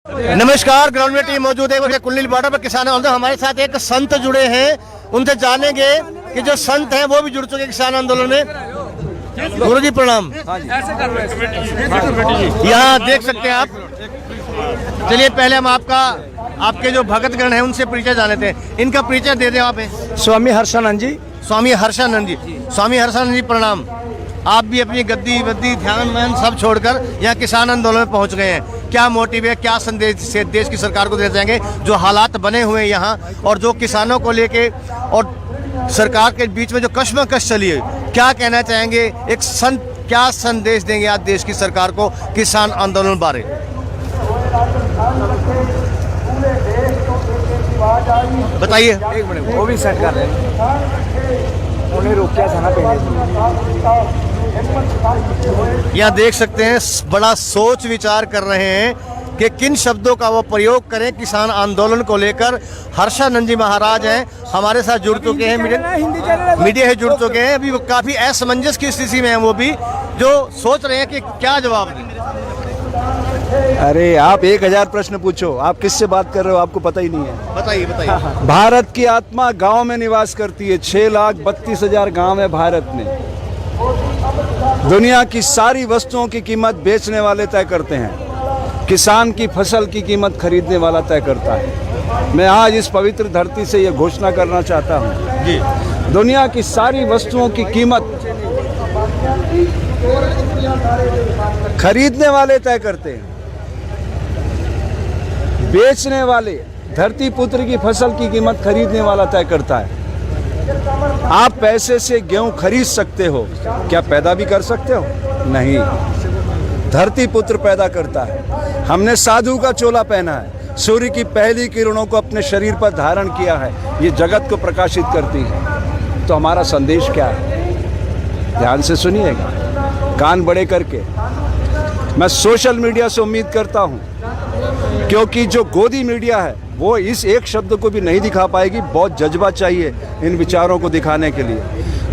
नमस्कार, ग्राउंड में टीम मौजूद है कुल्ली बॉर्डर पर किसान आंदोलन। हमारे साथ एक संत जुड़े हैं, उनसे जानेंगे कि जो संत हैं वो भी जुड़ चुके किसान आंदोलन में। गुरु जी प्रणाम। यहाँ देख सकते हैं आप। चलिए पहले हम आपके जो भगतगण हैं उनसे परिचय जाने थे। इनका परिचय दे दें आप। स्वामी हर्षानंद जी। स्वामी हर्षानंद जी, स्वामी हर्षानंद जी प्रणाम। आप भी अपनी गद्दी वद्दी ध्यान वैन सब छोड़कर यहाँ किसान आंदोलन में पहुँच गए हैं। क्या मोटिव है, क्या संदेश से देश की सरकार को देना चाहेंगे? जो हालात बने हुए हैं यहाँ और जो किसानों को लेके और सरकार के बीच में जो कश्मकश चली है, क्या कहना चाहेंगे? एक संत क्या संदेश देंगे आज देश की सरकार को किसान आंदोलन बारे? बताइए। एक मिनट, वो भी सेट कर रहे हैं, उन्हें रोकिया था ना पहले। यहाँ देख सकते हैं बड़ा सोच विचार कर रहे हैं कि किन शब्दों का वो प्रयोग करें किसान आंदोलन को लेकर। हर्षानंद जी महाराज हैं, हमारे साथ जुड़ चुके हैं, मीडिया से जुड़ चुके हैं। अभी वो काफ़ी असमंजस की स्थिति में हैं, वो भी जो सोच रहे हैं कि क्या जवाब दें। अरे आप 1000 प्रश्न पूछो, आप किससे बात कर रहे हो आपको पता ही नहीं है। बताइए। भारत की आत्मा गांव में निवास करती है। 6,32,000 गांव है भारत में। दुनिया की सारी वस्तुओं की कीमत बेचने वाले तय करते हैं, किसान की फसल की कीमत खरीदने वाला तय करता है। मैं आज इस पवित्र धरती से ये घोषणा करना चाहता हूँ जी, दुनिया की सारी वस्तुओं की कीमत खरीदने वाले तय करते हैं, बेचने वाले, धरती पुत्र की फसल की कीमत खरीदने वाला तय करता है। आप पैसे से गेहूं खरीद सकते हो, क्या पैदा भी कर सकते हो? नहीं, धरती पुत्र पैदा करता है। हमने साधु का चोला पहना है, सूर्य की पहली किरणों को अपने शरीर पर धारण किया है, ये जगत को प्रकाशित करती है। तो हमारा संदेश क्या है? ध्यान से सुनिएगा, कान बड़े करके। मैं सोशल मीडिया से उम्मीद करता हूं, क्योंकि जो गोदी मीडिया है वो इस एक शब्द को भी नहीं दिखा पाएगी। बहुत जज्बा चाहिए इन विचारों को दिखाने के लिए।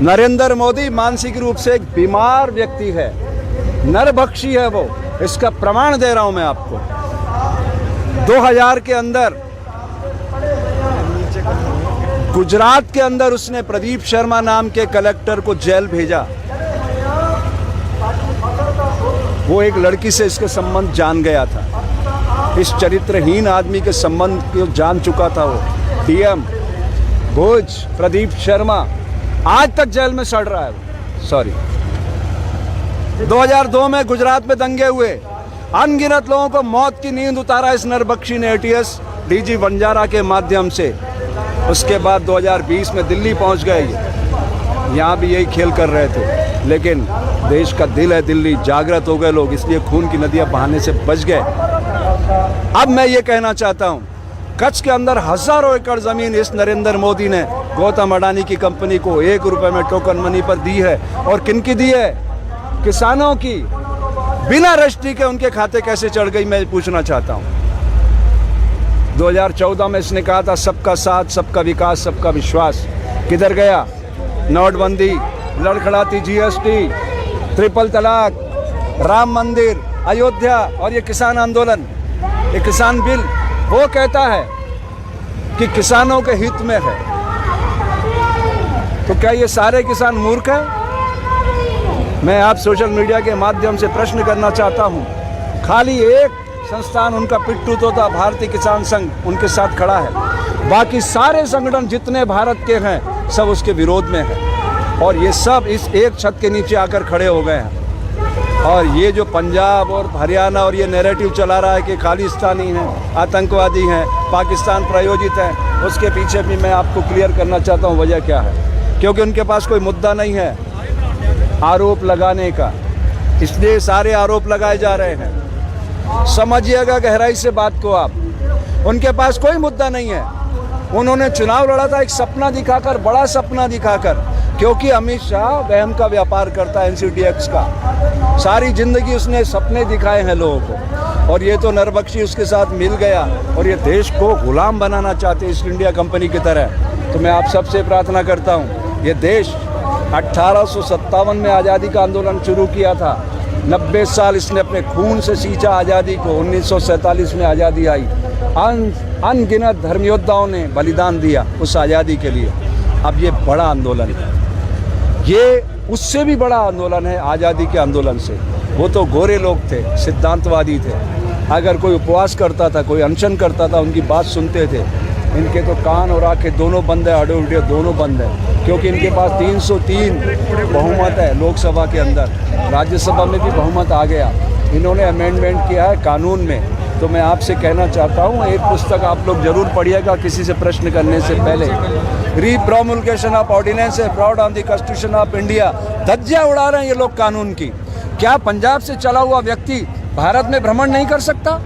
नरेंद्र मोदी मानसिक रूप से एक बीमार व्यक्ति है, नरभक्षी है वो, इसका प्रमाण दे रहा हूं मैं आपको। 2000 के अंदर गुजरात के अंदर उसने प्रदीप शर्मा नाम के कलेक्टर को जेल भेजा। वो एक लड़की से इसके संबंध जान गया था। इस चरित्रहीन आदमी के संबंध को जान चुका था वो। डीएम भुज प्रदीप शर्मा आज तक जेल में सड़ रहा है। सॉरी, 2002 में गुजरात में दंगे हुए, अनगिनत लोगों को मौत की नींद उतारा इस नरबख्शी ने एटीएस डीजी बंजारा के माध्यम से। उसके बाद 2020 में दिल्ली पहुंच गए। यहाँ भी यही खेल कर रहे थे, लेकिन देश का दिल है दिल्ली, जागृत हो गए लोग, इसलिए खून की नदियां बहाने से बच गए। अब मैं ये कहना चाहता हूं, कच्छ के अंदर हजारों एकड़ जमीन इस नरेंद्र मोदी ने गौतम अडानी की कंपनी को 1 रुपए में टोकन मनी पर दी है। और किनकी दी है? किसानों की। बिना रजिस्ट्री के उनके खाते कैसे चढ़ गई, मैं पूछना चाहता हूं। 2014 में इसने कहा था सबका साथ, सबका विकास, सबका विश्वास। किधर गया? नोटबंदी, लड़खड़ाती जीएसटी, ट्रिपल तलाक, राम मंदिर, अयोध्या और ये किसान आंदोलन, ये किसान बिल। वो कहता है कि किसानों के हित में है, तो क्या ये सारे किसान मूर्ख हैं? मैं आप सोशल मीडिया के माध्यम से प्रश्न करना चाहता हूं। खाली एक संस्थान उनका पिट्ठू तोता भारतीय किसान संघ उनके साथ खड़ा है, बाकी सारे संगठन जितने भारत के हैं सब उसके विरोध में हैं। और ये सब इस एक छत के नीचे आकर खड़े हो गए हैं। और ये जो पंजाब और हरियाणा और ये नैरेटिव चला रहा है कि खालिस्तानी हैं, आतंकवादी हैं, पाकिस्तान प्रायोजित हैं, उसके पीछे भी मैं आपको क्लियर करना चाहता हूँ वजह क्या है। क्योंकि उनके पास कोई मुद्दा नहीं है आरोप लगाने का, इसलिए सारे आरोप लगाए जा रहे हैं। समझिएगा गहराई से बात को आप। उनके पास कोई मुद्दा नहीं है। उन्होंने चुनाव लड़ा था एक सपना दिखाकर, बड़ा सपना दिखाकर, क्योंकि अमित शाह वहम का व्यापार करता है, एनसीडीएक्स का। सारी जिंदगी उसने सपने दिखाए हैं लोगों को, और ये तो नरबख्शी उसके साथ मिल गया और ये देश को गुलाम बनाना चाहते ईस्ट इंडिया कंपनी की तरह। तो मैं आप सबसे प्रार्थना करता हूँ, ये देश 1857 में आज़ादी का आंदोलन शुरू किया था, 90 साल इसने अपने खून से सींचा आज़ादी को। 1947 में आज़ादी आई, अनगिनत धर्मयोद्धाओं ने बलिदान दिया उस आज़ादी के लिए। अब ये बड़ा आंदोलन है, ये उससे भी बड़ा आंदोलन है आज़ादी के आंदोलन से। वो तो गोरे लोग थे, सिद्धांतवादी थे, अगर कोई उपवास करता था, कोई अनशन करता था, उनकी बात सुनते थे। इनके तो कान और आंखें दोनों बंद है, आड़े उल्टे दोनों बंद है, क्योंकि इनके पास 303 बहुमत है लोकसभा के अंदर, राज्यसभा में भी बहुमत आ गया। इन्होंने अमेंडमेंट किया है कानून में। तो मैं आपसे कहना चाहता हूँ, एक पुस्तक आप लोग जरूर पढ़िएगा किसी से प्रश्न करने से पहले, रीप्रोमुलगेशन ऑफ ऑर्डिनेंस है fraud on the constitution of India. धज्जियाँ उड़ा रहे हैं ये लोग कानून की। क्या पंजाब से चला हुआ व्यक्ति भारत में भ्रमण नहीं कर सकता?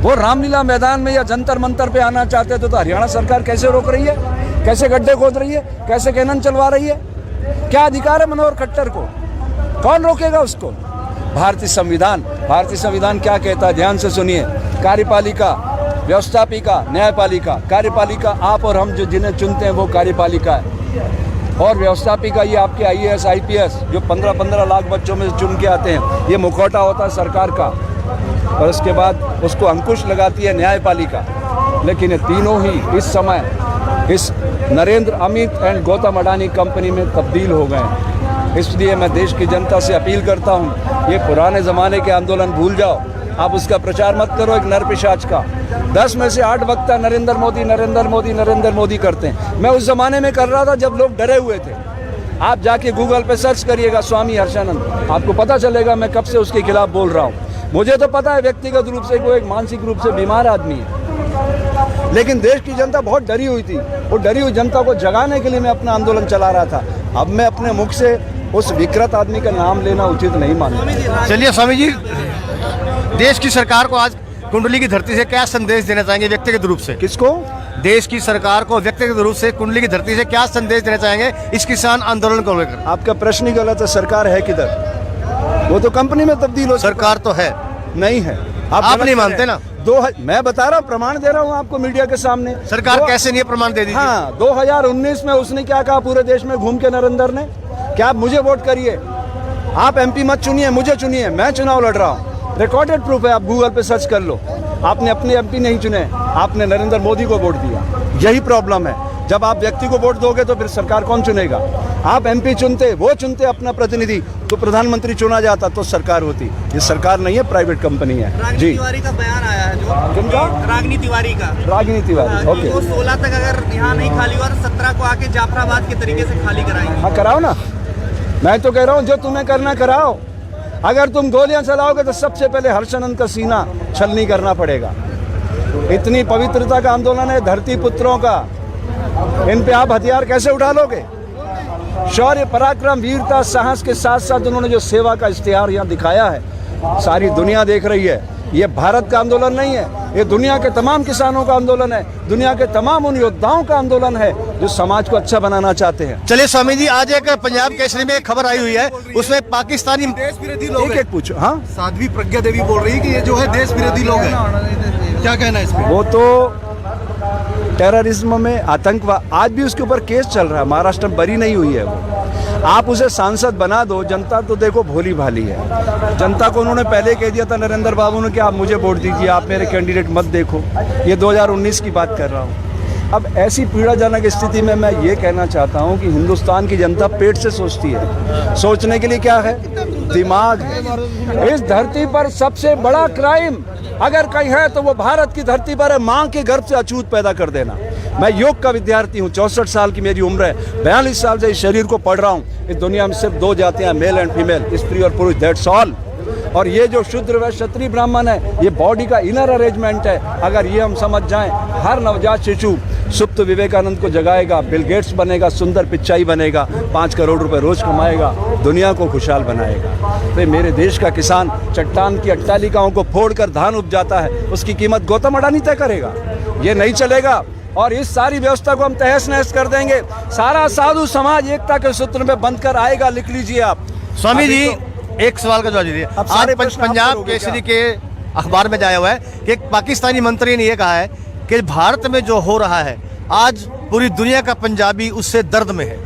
वो रामलीला मैदान में या जंतर मंतर पे आना चाहते थे तो हरियाणा सरकार कैसे रोक रही है, कैसे गड्ढे खोद रही है, कैसे कैनन चलवा रही है? क्या अधिकार है मनोहर खट्टर को? कौन रोकेगा उसको? भारतीय संविधान क्या कहता है, ध्यान से सुनिए। कार्यपालिका, व्यवस्थापिका, न्यायपालिका। कार्यपालिका आप और हम जो जिन्हें चुनते हैं वो कार्यपालिका है, और व्यवस्थापिका ये आपके IAS IPS जो 15-15 लाख बच्चों में चुन के आते हैं, ये मुखौटा होता है सरकार का, और उसके बाद उसको अंकुश लगाती है न्यायपालिका। लेकिन ये तीनों ही इस समय इस नरेंद्र, अमित एंड गौतम अडानी कंपनी में तब्दील हो गए हैं। इसलिए मैं देश की जनता से अपील करता हूँ, ये पुराने ज़माने के आंदोलन भूल जाओ, आप उसका प्रचार मत करो एक नर पिशाच का। 10 में से 8 वक्ता नरेंद्र मोदी करते हैं। मैं उस ज़माने में कर रहा था जब लोग डरे हुए थे। आप जाके गूगल पे सर्च करिएगा स्वामी हर्षानंद, आपको पता चलेगा मैं कब से उसके खिलाफ बोल रहा हूँ। मुझे तो पता है व्यक्तिगत रूप से वो एक मानसिक रूप से बीमार आदमी है, लेकिन देश की जनता बहुत डरी हुई थी। वो डरी हुई जनता को जगाने के लिए मैं अपना आंदोलन चला रहा था। अब मैं अपने मुख से उस विकृत आदमी का नाम लेना उचित नहीं मानता। चलिए स्वामी जी, देश की सरकार को आज कुंडली की धरती से क्या संदेश देना चाहेंगे व्यक्तिगत रूप से? किसको? देश की सरकार को व्यक्तिगत रूप से कुंडली की धरती से क्या संदेश देना चाहेंगे इस किसान आंदोलन को लेकर? आपका प्रश्न ही गलत है। सरकार है किधर? वो तो कंपनी में तब्दील हो। सरकार तो है, नहीं है। आप नहीं मानते ना? मैं बता रहा हूँ, प्रमाण दे रहा हूँ आपको मीडिया के सामने। सरकार कैसे नहीं है, प्रमाण दे दीजिए। हाँ, 2019 में उसने क्या कहा पूरे देश में घूम के नरेंद्र ने, क्या आप मुझे वोट करिए, आप MP मत चुनिए, मुझे चुनिए, मैं चुनाव लड़ रहा हूँ। रिकॉर्डेड प्रूफ है, आप गूगल पे सर्च कर लो। आपने अपने MP नहीं चुने, आपने नरेंद्र मोदी को वोट दिया। यही प्रॉब्लम है। जब आप व्यक्ति को वोट दोगे तो फिर सरकार कौन चुनेगा? आप MP चुनते, वो चुनते अपना प्रतिनिधि, तो प्रधानमंत्री चुना जाता तो सरकार होती। ये सरकार नहीं है, प्राइवेट कंपनी है। रागिनी तिवारी का बयान आया है जो, किनका? रागिनी तिवारी का। रागिनी तिवारी, ओके। वो 16 तक अगर यहाँ नहीं खाली हुआ, 17 को आके जाफराबाद के तरीके से खाली कराएंगे। हाँ, कराओ ना। मैं तो कह रहा हूँ जो तुम्हें करना कराओ। अगर तुम गोलियां चलाओगे तो सबसे पहले हर्षानंद का सीना छलनी करना पड़ेगा। इतनी पवित्रता का आंदोलन है धरती पुत्रों का, इन पे आप हथियार कैसे उठा लोगे? शौर्य, पराक्रम, वीरता, साहस के साथ साथ उन्होंने जो सेवा का इश्तिहार यहाँ दिखाया है, सारी दुनिया देख रही है। ये भारत का आंदोलन नहीं है, ये दुनिया के तमाम किसानों का आंदोलन है, दुनिया के तमाम उन योद्धाओं का आंदोलन है जो समाज को अच्छा बनाना चाहते हैं। चलिए स्वामी जी, आज एक पंजाब केसरी में एक खबर आई हुई है, उसमें पाकिस्तानी देश विरोधी लोग हैं। एक पूछो। हाँ, साध्वी प्रज्ञा देवी बोल रही है कि ये जो है देश विरोधी लोग हैं, क्या कहना है इसमें? वो तो टेररिज्म में, आतंकवाद, आज भी उसके ऊपर केस चल रहा है, महाराष्ट्र में बरी नहीं हुई है वो। आप उसे सांसद बना दो, जनता तो देखो भोली भाली है। जनता को उन्होंने पहले कह दिया था नरेंद्र बाबू ने कि आप मुझे वोट दीजिए, आप मेरे कैंडिडेट मत देखो। ये 2019 की बात कर रहा हूँ। अब ऐसी पीड़ाजनक स्थिति में मैं ये कहना चाहता हूँ कि हिंदुस्तान की जनता पेट से सोचती है। सोचने के लिए क्या है? दिमाग है। इस धरती पर सबसे बड़ा क्राइम अगर कहीं है तो वो भारत की धरती पर है, माँ के गर्भ से अछूत पैदा कर देना। मैं योग का विद्यार्थी हूँ, 64 साल की मेरी उम्र है, 42 साल से इस शरीर को पढ़ रहा हूँ। इस दुनिया में सिर्फ 2 जातियाँ, मेल एंड फीमेल, स्त्री और पुरुष, दैट्स ऑल। और ये जो शूद्र व क्षत्रिय ब्राह्मण है, ये बॉडी का इनर अरेंजमेंट है। अगर ये हम समझ जाएं, हर नवजात शिशु सुप्त विवेकानंद को जगाएगा, बिल गेट्स बनेगा, सुंदर पिचाई बनेगा, 5 करोड़ रुपए रोज कमाएगा, दुनिया को खुशहाल बनाएगा। तो मेरे देश का किसान चट्टान की अट्टालिकाओं को फोड़कर धान उपजाता है, उसकी कीमत गौतम अडानी तय करेगा। ये नहीं चलेगा और इस सारी व्यवस्था को हम तहस नहस कर देंगे। सारा साधु समाज एकता के सूत्र में बंध कर आएगा, लिख लीजिए आप। स्वामी जी, एक सवाल का जवाब दीजिए। आज पंजाब केसरी के अखबार में जाया हुआ है कि एक पाकिस्तानी मंत्री ने यह कहा है कि भारत में जो हो रहा है आज पूरी दुनिया का पंजाबी उससे दर्द में है।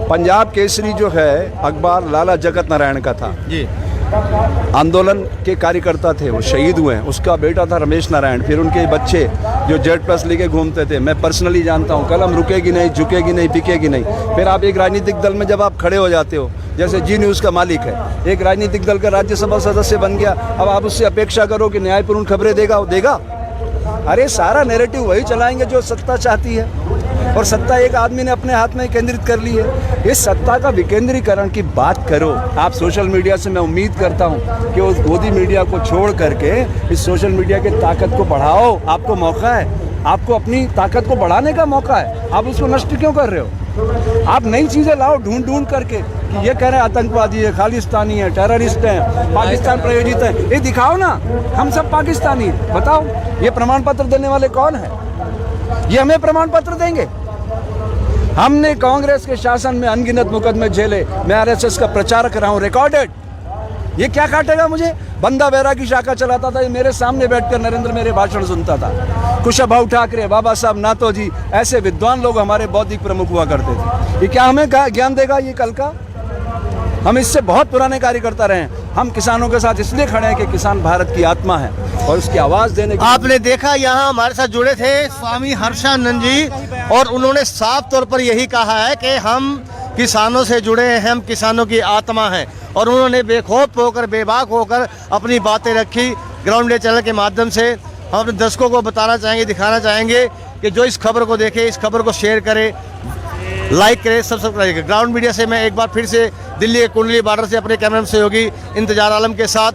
पंजाब केसरी जो है अखबार लाला जगत नारायण का था जी। आंदोलन के कार्यकर्ता थे, वो शहीद हुए हैं। उसका बेटा था रमेश नारायण, फिर उनके बच्चे जो Z+ लेके घूमते थे, मैं पर्सनली जानता हूँ। कलम रुकेगी नहीं, झुकेगी नहीं, बिकेगी नहीं। फिर आप एक राजनीतिक दल में जब आप खड़े हो जाते हो, जैसे जी न्यूज़ का मालिक है, एक राजनीतिक दल का राज्यसभा सदस्य बन गया, अब आप उससे अपेक्षा करो कि न्यायपूर्ण खबरें देगा, वो देगा? अरे सारा नैरेटिव वही चलाएंगे जो सत्ता चाहती है, और सत्ता एक आदमी ने अपने हाथ में केंद्रित कर ली है। इस सत्ता का विकेंद्रीकरण की बात करो आप सोशल मीडिया से। मैं उम्मीद करता हूँ कि उस गोदी मीडिया को छोड़ करके इस सोशल मीडिया की ताकत को बढ़ाओ। आपको मौका है, आपको अपनी ताकत को बढ़ाने का मौका है, आप उसको नष्ट क्यों कर रहे हो? आप नई चीज़ें लाओ ढूंढ ढूंढ करके कि ये कह रहे हैं आतंकवादी है, खालिस्तानी है, टेररिस्ट हैं, पाकिस्तान प्रायोजित है। ये दिखाओ ना, हम सब पाकिस्तानी, बताओ ये प्रमाण पत्र देने वाले कौन है? ये हमें प्रमाण पत्र देंगे? हमने कांग्रेस के शासन में अनगिनत मुकदमे झेले, मैं RSS का प्रचारक रहा हूँ, रिकॉर्डेड। ये क्या काटेगा मुझे? बंदा बैरा की शाखा चलाता था, ये मेरे सामने बैठकर नरेंद्र मेरे भाषण सुनता था। कुशाभाऊ ठाकरे, बाबा साहब नातोजी, ऐसे विद्वान लोग हमारे बौद्धिक प्रमुख हुआ करते थे। ये क्या हमें ज्ञान देगा ये कल का? हम इससे बहुत पुराने कार्यकर्ता रहे हैं। हम किसानों के साथ इसलिए खड़े हैं कि किसान भारत की आत्मा है और उसकी आवाज़ देने की। आपने देखा यहाँ हमारे साथ जुड़े थे स्वामी हर्षानंद जी, और उन्होंने साफ तौर पर यही कहा है कि हम किसानों से जुड़े हैं, हम किसानों की आत्मा हैं। और उन्होंने बेखौफ होकर, बेबाक होकर अपनी बातें रखी। ग्राउंड डे चैनल के माध्यम से हम अपने दर्शकों को बताना चाहेंगे, दिखाना चाहेंगे कि जो इस खबर को देखे, इस खबर को शेयर करे, लाइक करे, सब करेगा। ग्राउंड मीडिया से मैं एक बार फिर से दिल्ली के कुंडली बॉर्डर से अपने कैमरा सहयोगी इंतजार आलम के साथ